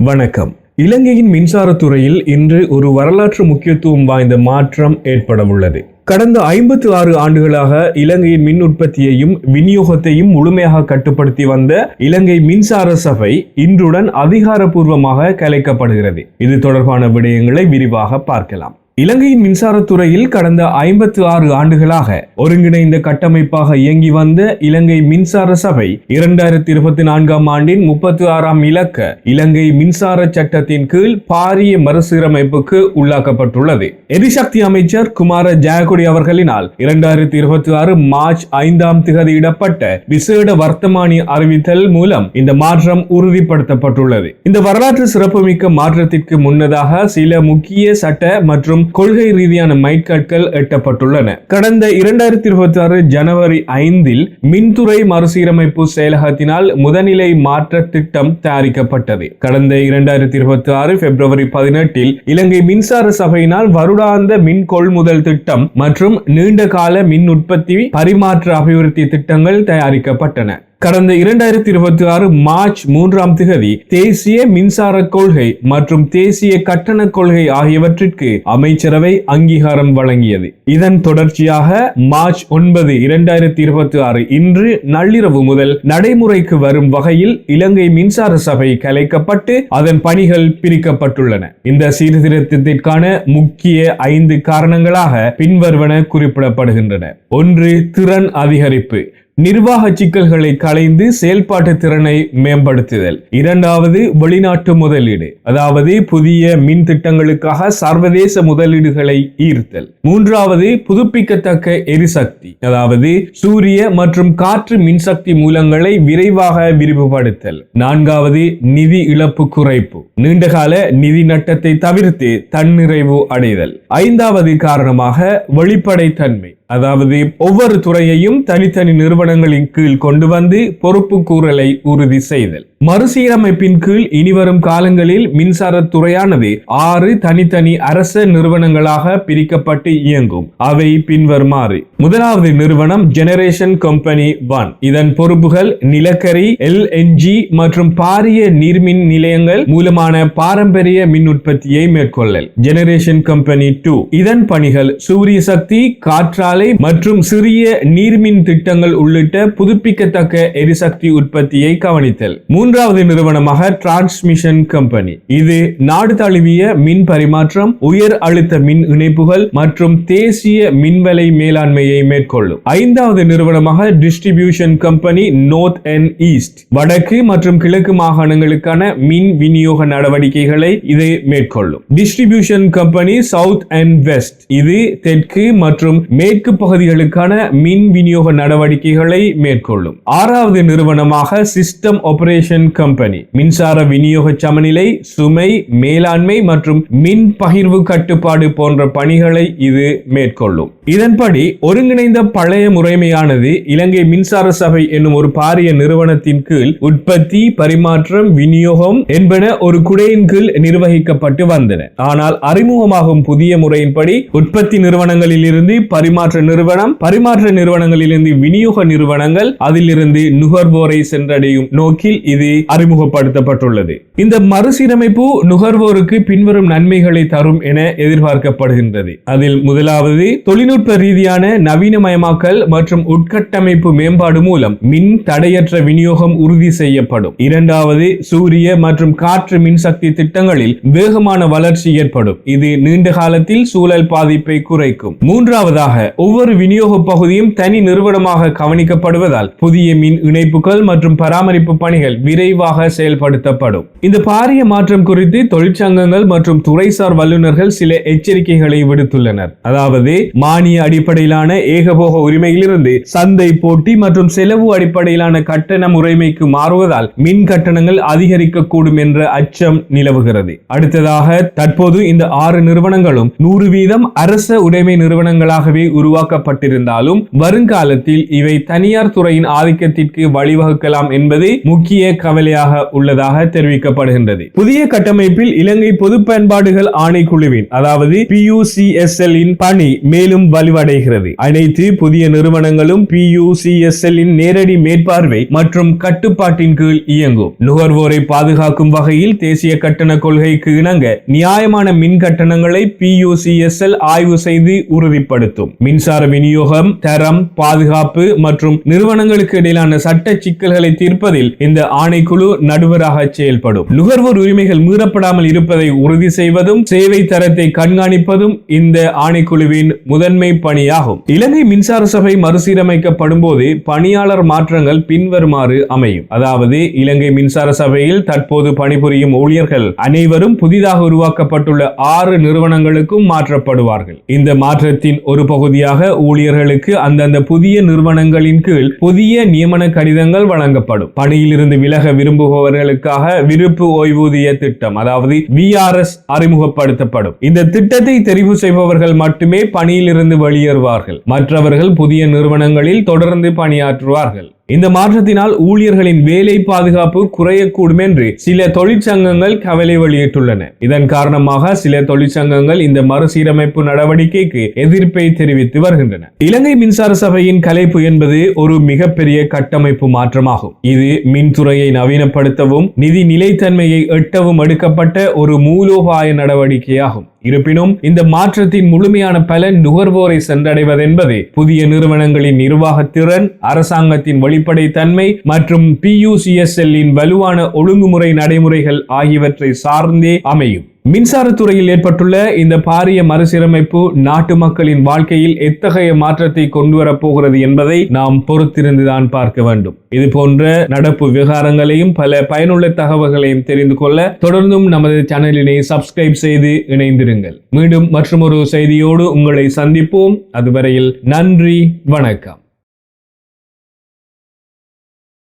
வணக்கம். இலங்கையின் மின்சாரத்துறையில் இன்று ஒரு வரலாற்று முக்கியத்துவம் வாய்ந்த மாற்றம் ஏற்படவுள்ளது. கடந்த 56 ஆண்டுகளாக இலங்கையின் மின் உற்பத்தியையும் விநியோகத்தையும் முழுமையாக கட்டுப்படுத்தி வந்த இலங்கை மின்சார சபை இன்றுடன் அதிகாரப்பூர்வமாக கலைக்கப்படுகிறது. இது தொடர்பான விடயங்களை விரிவாக பார்க்கலாம். இலங்கையின் மின்சாரத்துறையில் கடந்த 56 ஆண்டுகளாக ஒருங்கிணைந்த கட்டமைப்பாக இயங்கி வந்த இலங்கை மின்சார சபை 2024ஆம் ஆண்டின் 36ஆம் இலக்க இலங்கை மின்சார சட்டத்தின் கீழ் பாரிய மறுசீரமைப்புக்கு உள்ளாக்கப்பட்டுள்ளது. எரிசக்தி அமைச்சர் குமார ஜெயக்கொடி அவர்களினால் 2026 மார்ச் 5ஆம் திகதியிடப்பட்ட விசேட வர்த்தமானி அறிவித்தல் மூலம் இந்த மாற்றம் உறுதிப்படுத்தப்பட்டுள்ளது. இந்த வரலாற்று சிறப்புமிக்க மாற்றத்திற்கு முன்னதாக சில முக்கிய சட்ட மற்றும் கொள்கை ரீதியான மைல்கற்கள் எட்டப்பட்டுள்ளன. கடந்த 2026 ஜனவரி 5இல் மின்துறை மறுசீரமைப்பு செயலகத்தினால் முதநிலை மாற்ற திட்டம் தயாரிக்கப்பட்டது. கடந்த 2026 பிப்ரவரி 18இல் இலங்கை மின்சார சபையினால் வருடாந்த மின் கொள்முதல் திட்டம் மற்றும் நீண்டகால மின் உற்பத்தி பரிமாற்ற அபிவிருத்தி திட்டங்கள் தயாரிக்கப்பட்டன. கடந்த 2026 மார்ச் 3ஆம் திகதி தேசிய மின்சார கொள்கை மற்றும் தேசிய கட்டண கொள்கை ஆகியவற்றிற்கு அமைச்சரவை அங்கீகாரம் வழங்கியது. இதன் தொடர்ச்சியாக மார்ச் 9, 2026 இன்று நள்ளிரவு முதல் நடைமுறைக்கு வரும் வகையில் இலங்கை மின்சார சபை கலைக்கப்பட்டு அதன் பணிகள் பிரிக்கப்பட்டுள்ளன. இந்த சீர்திருத்தத்திற்கான முக்கிய 5 காரணங்களாக பின்வருவன குறிப்பிடப்படுகின்றன. 1. திறன் அதிகரிப்பு. நிர்வாக சிக்கல்களை களைந்து செயல்பாட்டு திறனை மேம்படுத்துதல். 2. வெளிநாட்டு முதலீடு, அதாவது புதிய மின் திட்டங்களுக்காக சர்வதேச முதலீடுகளை ஈர்த்தல். 3. புதுப்பிக்கத்தக்க எரிசக்தி, அதாவது சூரிய மற்றும் காற்று மின்சக்தி மூலங்களை விரைவாக விரிவுபடுத்தல். 4. நிதி இழப்பு குறைப்பு, நீண்டகால நிதி நட்டத்தை தவிர்த்து தன்னிறைவு அடைதல். 5. காரணமாக வெளிப்படைத்தன்மை, அதாவது ஒவ்வொரு துறையையும் தனித்தனி நிறுவனங்களின் கீழ் கொண்டு வந்து பொறுப்பு கூறலை உறுதி செய்தல். மறுசீரமைப்பின் கீழ் இனிவரும் காலங்களில் மின்சாரத்துறையானது 6 தனித்தனி அரச நிறுவனங்களாக பிரிக்கப்பட்டு இயங்கும். அவை பின்வருமாறு. முதலாவது நிறுவனம் ஜெனரேஷன் கம்பெனி 1. இதன் பொறுப்புகள் நிலக்கரி, LNG மற்றும் பாரிய நீர்மின் நிலையங்கள் மூலமான பாரம்பரிய மின் உற்பத்தியை மேற்கொள்ளல். Generation company 2. இதன் பணிகள் சூரிய சக்தி, காற்றாலை மற்றும் சிறிய நீர்மின் திட்டங்கள் உள்ளிட்ட புதுப்பிக்கத்தக்க எரிசக்தி உற்பத்தியை கவனித்தல். 3வது நிறுவனமாக டிரான்ஸ்மிஷன் கம்பெனி. இது நாடு தழுவிய மின் பரிமாற்றம், உயர் அழுத்த மின் இணைப்புகள் மற்றும் தேசிய மின்வலை மேலாண்மையை மேற்கொள்ளும். 5வது நிறுவனமாக distribution company north and east. வடக்கு மற்றும் கிழக்கு மாகாணங்களுக்கான மின் விநியோக நடவடிக்கைகளை இது மேற்கொள்ளும். Distribution company south and west. இது தெற்கு மற்றும் மேற்கு பகுதிகளுக்கான மின் விநியோக நடவடிக்கைகளை மேற்கொள்ளும். 6வது நிறுவனமாக சிஸ்டம் ஆபரேஷன் கம்பெனி. மின்சார விநியோக சமநிலை, சுமை மேலாண்மை மற்றும் மின் பகிர்வு கட்டுப்பாடு போன்ற பணிகளை இது மேற்கொள்ளும். இதன்படி ஒருங்கிணைந்த பழைய முறைமையானது இலங்கை மின்சார சபை என்னும் ஒரு பாரிய நிறுவனத்தின் கீழ் உற்பத்தி, பரிமாற்றம், விநியோகம் என்பன ஒரு குடையின் கீழ் நிர்வகிக்கப்பட்டு வந்தன. ஆனால் அறிமுகமாகும் புதிய முறையின்படி உற்பத்தி நிறுவனங்களில் இருந்து பரிமாற்ற நிறுவனம், பரிமாற்ற நிறுவனங்களிலிருந்து விநியோக நிறுவனங்கள், அதிலிருந்து நுகர்வோரை சென்றடையும் நோக்கில் இது அறிமுகப்படுத்தப்பட்டுள்ளது. இந்த மறுசீரமைப்பு நுகர்வோருக்கு பின்வரும் நன்மைகளை தரும் என எதிர்பார்க்கப்படுகின்றது. அதில் முதலாவது, தொழில்நுட்ப ரீதியான நவீனமயமாக்கல் மற்றும் உட்கட்டமைப்பு மேம்பாடு மூலம் மின் தடையற்ற விநியோகம் உறுதி செய்யப்படும். 2வது, சூரிய மற்றும் காற்று மின்சக்தி திட்டங்களில் வேகமான வளர்ச்சி ஏற்படும். இது நீண்ட காலத்தில் சூழல் பாதிப்பை குறைக்கும். 3வதாக, ஒவ்வொரு விநியோக பகுதியும் தனி நிறுவனமாக கவனிக்கப்படுவதால் புதிய மின் இணைப்புகள் மற்றும் பராமரிப்பு பணிகள் விரைவாக செயல்படுத்தப்படும். இந்த பாரிய மாற்றம் குறித்து தொழிற்சங்கங்கள் மற்றும் துறைசார் வல்லுநர்கள் சில எச்சரிக்கைகளை விடுத்துள்ளனர். அதாவது, மானிய அடிப்படையிலான ஏகபோக உரிமையிலிருந்து சந்தை போட்டி மற்றும் செலவு அடிப்படையிலான கட்டண முறைமைக்கு மாறுவதால் மின் கட்டணங்கள் அதிகரிக்கக்கூடும் என்ற அச்சம் நிலவுகிறது. அடுத்ததாக, தற்போது இந்த 6 நிறுவனங்களும் 100% அரச உடைமை நிறுவனங்களாகவே உருவாக்கப்பட்டிருந்தாலும் வருங்காலத்தில் இவை தனியார் துறையின் ஆதிக்கத்திற்கு வழிவகுக்கலாம் என்பது முக்கிய கவலையாக உள்ளதாக தெரிவிக்கப்படுகின்றது. புதிய கட்டமைப்பில் இலங்கை பொது பயன்பாடுகள் ஆணைக்குழுவின், அதாவது PUCSL இன் பணி மேலும் வலுவடைகிறது. அனைத்து புதிய நிறுவனங்களும் PUCSL இன் நேரடி மேற்பார்வை மற்றும் கட்டுப்பாட்டின் கீழ் இயங்கும். நுகர்வோரை பாதுகாக்கும் வகையில் தேசிய கட்டண கொள்கைக்கு இணங்க நியாயமான மின் கட்டணங்களை PUCSL ஆய்வு செய்து உறுதிப்படுத்தும். மின்சார விநியோகம், தரம், பாதுகாப்பு மற்றும் நிறுவனங்களுக்கு இடையிலான சட்ட சிக்கல்களை தீர்ப்பதில் இந்த ஆணைக்குழு நடுவராக செயல்படும். நுகர்வோர் உரிமைகள் மீறப்படாமல் இருப்பதை உறுதி செய்வதும் சேவை தரத்தை கண்காணிப்பதும் இந்த ஆணைக்குழுவின் முதன்மை பணியாகும். இலங்கை மின்சார சபை மறுசீரமைக்கப்படும் போது பணியாளர் மாற்றங்கள் பின்வருமாறு அமையும். அதாவது, இலங்கை மின்சார சபையில் தற்போது பணிபுரியும் ஊழியர்கள் அனைவரும் புதிதாக உருவாக்கப்பட்டுள்ள 6 நிறுவனங்களுக்கும் மாற்றப்படுவார்கள். இந்த மாற்றத்தின் ஒரு பகுதியாக ஊழியர்களுக்கு அந்தந்த புதிய நிறுவனங்களின் கீழ் புதிய நியமன கடிதங்கள் வழங்கப்படும். பணியிலிருந்து விலக விரும்புபவர்களுக்காக விருப்பு ஓய்வூதிய திட்டம், அதாவது VRS அறிமுகப்படுத்தப்படும். இந்த திட்டத்தை தெரிவு செய்பவர்கள் மட்டுமே பணியிலிருந்து வெளியேறுவார்கள். மற்றவர்கள் புதிய நிறுவனங்களில் தொடர்ந்து பணியாற்றுவார்கள். இந்த மாற்றத்தினால் ஊழியர்களின் வேலை பாதுகாப்பு குறையக்கூடும் என்று சில தொழிற்சங்கங்கள் கவலை வெளியிட்டுள்ளன. இதன் காரணமாக சில தொழிற்சங்கங்கள் இந்த மறுசீரமைப்பு நடவடிக்கைக்கு எதிர்ப்பை தெரிவித்து வருகின்றன. இலங்கை மின்சார சபையின் கலைப்பு என்பது ஒரு மிகப்பெரிய கட்டமைப்பு மாற்றமாகும். இது மின்துறையை நவீனப்படுத்தவும் நிதி நிலைத்தன்மையை எட்டவும் எடுக்கப்பட்ட ஒரு மூலோபாய நடவடிக்கையாகும். இருப்பினும் இந்த மாற்றத்தின் முழுமையான பலன் நுகர்வோரை சென்றடைவதென்பது புதிய நிறுவனங்களின் நிர்வாகத்திறன், அரசாங்கத்தின் வெளிப்படைத்தன்மை மற்றும் PUCSL இன் வலுவான ஒழுங்குமுறை நடைமுறைகள் ஆகியவற்றை சார்ந்தே அமையும். மின்சாரத்துறையில் ஏற்பட்டுள்ள இந்த பாரிய மறுசீரமைப்பு நாட்டு மக்களின் வாழ்க்கையில் எத்தகைய மாற்றத்தை கொண்டு வரப்போகிறது என்பதை நாம் பொறுத்திருந்துதான் பார்க்க வேண்டும். இது போன்ற நடப்பு விவகாரங்களையும் பல பயனுள்ள தகவல்களையும் தெரிந்து கொள்ள தொடர்ந்தும் நமது சேனலினை சப்ஸ்கிரைப் செய்து இணைந்திருங்கள். மீண்டும் மற்றொரு செய்தியோடு உங்களை சந்திப்போம். அதுவரையில் நன்றி, வணக்கம்.